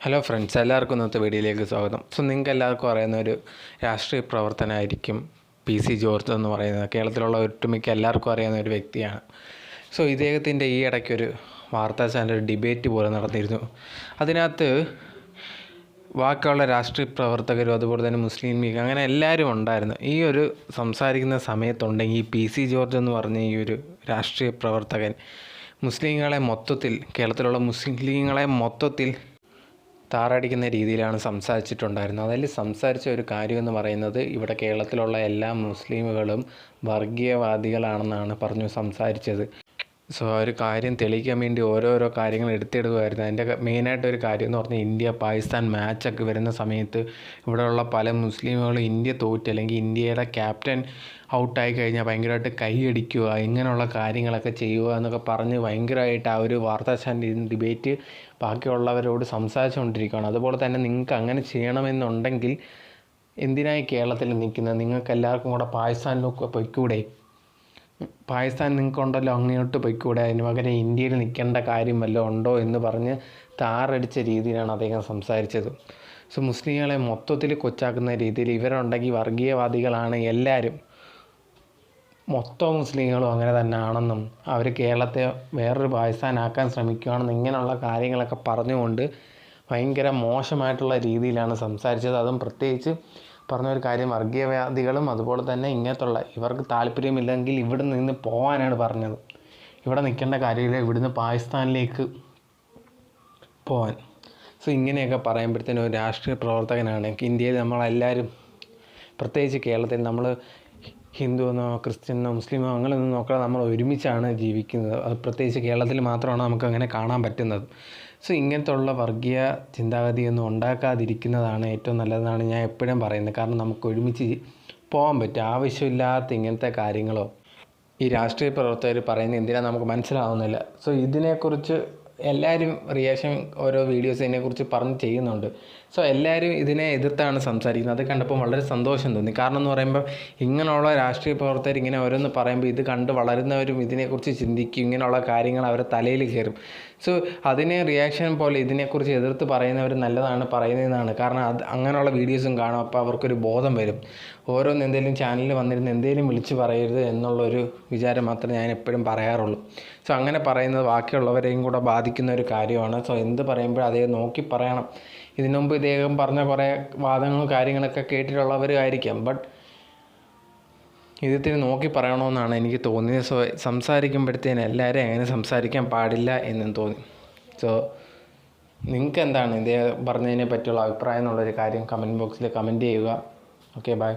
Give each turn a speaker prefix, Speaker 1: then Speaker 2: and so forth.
Speaker 1: Hello friends, എല്ലാവർക്കും ഇന്നത്തെ വീഡിയോയിലേക്ക് സ്വാഗതം. നിങ്ങൾക്ക് എല്ലാവർക്കും അറിയുന്ന ഒരു രാഷ്ട്രീയ പ്രവർത്തനമായിരിക്കും PC ജോർജ് എന്ന് പറയുന്നത്. കേരളത്തിലുള്ള ഒട്ടുമിക്ക എല്ലാവർക്കും അറിയാവുന്ന ഒരു വ്യക്തിയാണ്. ഇദ്ദേഹത്തിൻ്റെ ഈ ഇടയ്ക്കൊരു വാർത്താ ചാനൽ ഡിബേറ്റ് പോലെ നടന്നിരുന്നു. അതിനകത്ത് ബാക്കിയുള്ള രാഷ്ട്രീയ പ്രവർത്തകരും അതുപോലെ തന്നെ മുസ്ലിം ലീഗ് അങ്ങനെ എല്ലാവരും ഉണ്ടായിരുന്നു. ഈ ഒരു സംസാരിക്കുന്ന സമയത്തുണ്ടെങ്കിൽ PC ജോർജ് എന്ന് പറഞ്ഞ ഈ ഒരു രാഷ്ട്രീയ പ്രവർത്തകൻ മുസ്ലിങ്ങളെ മൊത്തത്തിൽ, കേരളത്തിലുള്ള മുസ്ലിങ്ങളെ മൊത്തത്തിൽ താറടിക്കുന്ന രീതിയിലാണ് സംസാരിച്ചിട്ടുണ്ടായിരുന്നത്. അതിൽ സംസാരിച്ച ഒരു കാര്യമെന്ന് പറയുന്നത്, ഇവിടെ കേരളത്തിലുള്ള എല്ലാ മുസ്ലിമുകളും വർഗീയവാദികളാണെന്നാണ് പറഞ്ഞു സംസാരിച്ചത്. ഒരു കാര്യം തെളിയിക്കാൻ വേണ്ടി ഓരോരോ കാര്യങ്ങൾ എടുത്തിടുകയായിരുന്നു. അതിൻ്റെ മെയിനായിട്ടൊരു കാര്യം എന്ന് പറഞ്ഞാൽ, ഇന്ത്യ പാകിസ്ഥാൻ മാച്ചൊക്കെ വരുന്ന സമയത്ത് ഇവിടെയുള്ള പല മുസ്ലിമുകളും ഇന്ത്യ തോറ്റ് അല്ലെങ്കിൽ ഇന്ത്യയുടെ ക്യാപ്റ്റൻ ഔട്ടായി കഴിഞ്ഞാൽ ഭയങ്കരമായിട്ട് കൈയടിക്കുക, ഇങ്ങനെയുള്ള കാര്യങ്ങളൊക്കെ ചെയ്യുക എന്നൊക്കെ പറഞ്ഞ് ഭയങ്കരമായിട്ട് ആ ഒരു വാർത്താ ചാനൽ ഡിബേറ്റ് ബാക്കിയുള്ളവരോട് സംസാരിച്ചുകൊണ്ടിരിക്കുകയാണ്. അതുപോലെ തന്നെ നിങ്ങൾക്ക് അങ്ങനെ ചെയ്യണമെന്നുണ്ടെങ്കിൽ എന്തിനായി കേരളത്തിൽ നിൽക്കുന്നത്? നിങ്ങൾക്ക് എല്ലാവർക്കും കൂടെ പാകിസ്ഥാനിലൊക്കെ പൊയ്ക്കൂടെ? പാകിസ്ഥാൻ നിങ്ങൾക്കുണ്ടല്ലോ, അങ്ങോട്ട് പൊയ്ക്കൂടെ? അതിന് പകരം ഇന്ത്യയിൽ നിൽക്കേണ്ട കാര്യം വല്ലതും ഉണ്ടോ എന്ന് പറഞ്ഞ് താറടിച്ച രീതിയിലാണ് അദ്ദേഹം സംസാരിച്ചത്. മുസ്ലിങ്ങളെ മൊത്തത്തിൽ കൊച്ചാക്കുന്ന രീതിയിൽ ഇവരുണ്ടെങ്കിൽ വർഗീയവാദികളാണ് എല്ലാവരും, മൊത്തം മുസ്ലിങ്ങളും അങ്ങനെ തന്നെ ആണെന്നും അവർ കേരളത്തെ വേറൊരു പാകിസ്ഥാനാക്കാൻ ശ്രമിക്കുകയാണെന്നും ഇങ്ങനെയുള്ള കാര്യങ്ങളൊക്കെ പറഞ്ഞുകൊണ്ട് ഭയങ്കര മോശമായിട്ടുള്ള രീതിയിലാണ് സംസാരിച്ചത്. അതും പ്രത്യേകിച്ച് പറഞ്ഞൊരു കാര്യം, വർഗീയവാദികളും അതുപോലെ തന്നെ ഇങ്ങനത്തുള്ള ഇവർക്ക് താല്പര്യമില്ലെങ്കിൽ ഇവിടെ നിന്ന് പോകാനാണ് പറഞ്ഞത്. ഇവിടെ നിൽക്കേണ്ട കാര്യമില്ല, ഇവിടുന്ന് പാകിസ്ഥാനിലേക്ക് പോകാൻ. ഇങ്ങനെയൊക്കെ പറയുമ്പോഴത്തേനും ഒരു രാഷ്ട്രീയ പ്രവർത്തകനാണ്. ഇന്ത്യയിൽ നമ്മളെല്ലാവരും, പ്രത്യേകിച്ച് കേരളത്തിൽ നമ്മൾ ഹിന്ദു എന്നോ ക്രിസ്ത്യനോ മുസ്ലിമോ അങ്ങനെയൊന്നും നോക്കാതെ നമ്മൾ ഒരുമിച്ചാണ് ജീവിക്കുന്നത്. അത് പ്രത്യേകിച്ച് കേരളത്തിൽ മാത്രമാണ് നമുക്ക് അങ്ങനെ കാണാൻ പറ്റുന്നത്. ഇങ്ങനത്തെ ഉള്ള വർഗീയ ചിന്താഗതിയൊന്നും ഉണ്ടാക്കാതിരിക്കുന്നതാണ് ഏറ്റവും നല്ലതെന്നാണ് ഞാൻ എപ്പോഴും പറയുന്നത്. കാരണം നമുക്ക് ഒരുമിച്ച് പോകാൻ പറ്റും. ആവശ്യമില്ലാത്ത ഇങ്ങനത്തെ കാര്യങ്ങളോ ഈ രാഷ്ട്രീയ പ്രവർത്തകർ പറയുന്നത് എന്തിനാണ് നമുക്ക് മനസ്സിലാവുന്നില്ല. ഇതിനെക്കുറിച്ച് എല്ലാവരും റിയാക്ഷൻ ഓരോ വീഡിയോസ് ഇതിനെക്കുറിച്ച് പറഞ്ഞ് ചെയ്യുന്നുണ്ട്. എല്ലാവരും ഇതിനെ എതിർത്താണ് സംസാരിക്കുന്നത്. അത് കണ്ടപ്പോൾ വളരെ സന്തോഷം തോന്നി. കാരണം എന്ന് പറയുമ്പോൾ, ഇങ്ങനെയുള്ള രാഷ്ട്രീയ പ്രവർത്തകർ ഇങ്ങനെ ഓരോന്ന് പറയുമ്പോൾ ഇത് കണ്ട് വളരുന്നവരും ഇതിനെക്കുറിച്ച് ചിന്തിക്കും, ഇങ്ങനെയുള്ള കാര്യങ്ങൾ അവരുടെ തലയിൽ കയറും. അതിനെ റിയാക്ഷൻ പോലെ ഇതിനെക്കുറിച്ച് എതിർത്ത് പറയുന്നവർ നല്ലതാണ് പറയുന്നതെന്നാണ്. കാരണം അങ്ങനെയുള്ള വീഡിയോസും കാണും. അപ്പോൾ അവർക്കൊരു ബോധം വരും. ഓരോന്ന് എന്തെങ്കിലും ചാനലിൽ വന്നിരുന്ന് എന്തെങ്കിലും വിളിച്ച് പറയരുത് എന്നുള്ളൊരു വിചാരം മാത്രമേ ഞാൻ എപ്പോഴും പറയാറുള്ളൂ. അങ്ങനെ പറയുന്നത് ബാക്കിയുള്ളവരെയും കൂടെ ബാധിക്കുന്ന ഒരു കാര്യമാണ്. എന്ത് പറയുമ്പോഴും അതേ നോക്കി പറയണം. ഇതിനു മുമ്പ് ഇദ്ദേഹം പറഞ്ഞ കുറേ വാദങ്ങളും കാര്യങ്ങളൊക്കെ കേട്ടിട്ടുള്ളവരായിരിക്കാം. ബട്ട് ഇതിന് നോക്കി പറയണമെന്നാണ് എനിക്ക് തോന്നിയത്. സംസാരിക്കുമ്പോഴത്തേന് എല്ലാവരും അങ്ങനെ സംസാരിക്കാൻ പാടില്ല എന്നും തോന്നി. നിങ്ങൾക്ക് എന്താണ് ഇദ്ദേഹം പറഞ്ഞതിനെ പറ്റിയുള്ള അഭിപ്രായം എന്നുള്ളൊരു കാര്യം കമൻറ്റ് ബോക്സിൽ കമൻറ്റ് ചെയ്യുക. Okay, by.